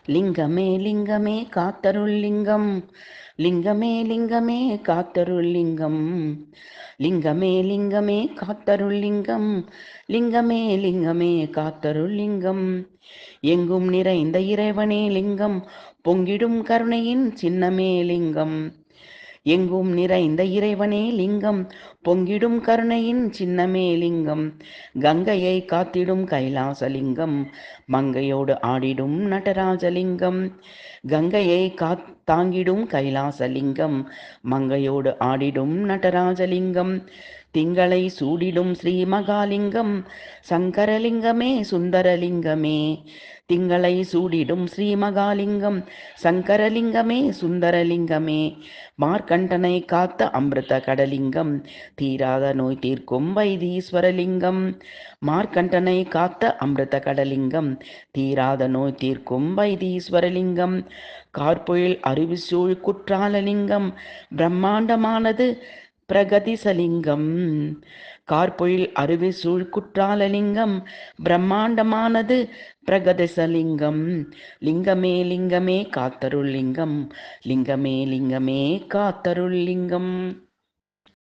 லிங்கமே லிங்கமே காத்தருள் லிங்கம். லிங்கமே லிங்கமே காத்தருள் லிங்கம். லிங்கமே லிங்கமே காத்தருள் லிங்கம். லிங்கமே லிங்கமே காத்தருள் லிங்கம். எங்கும் நிறைந்த இறைவனே லிங்கம். பொங்கிடும் கருணையின் சின்னமே லிங்கம். எங்கும் நிறைந்த இறைவனே லிங்கம். பொங்கிடும் கருணையின் சின்னமே லிங்கம். கங்கையை காத்திடும் கைலாசலிங்கம். மங்கையோடு ஆடிடும் நடராஜலிங்கம். கங்கையை தாங்கிடும் கைலாசலிங்கம். மங்கையோடு ஆடிடும் நடராஜலிங்கம். திங்களை சூடிடும் ஸ்ரீ மகாலிங்கம். சங்கரலிங்கமே சுந்தரலிங்கமே. திங்களை சூடிடும் ஸ்ரீ மகாலிங்கம். சங்கரலிங்கமே சுந்தரலிங்கமே. மார்க்கண்டனை காத்த அமிர்த கடலிங்கம். தீராத நோய் தீர்க்கும் வைத்தீஸ்வரலிங்கம். மார்க்கண்டனை காத்த அமிர்த கடலிங்கம். தீராத நோய் தீர்க்கும் வைத்தீஸ்வரலிங்கம். கார்பொழில் அருவிசூழ் குற்றாலலிங்கம். பிரம்மாண்டமானது பிரகதிசலிங்கம். கார்பொழில் அருவிசூழ் குற்றாலலிங்கம். பிரம்மாண்டமானது பிரகதிசலிங்கம். லிங்கமே லிங்கமே காத்தருள் லிங்கம். லிங்கமே லிங்கமே காத்தருள் லிங்கம்.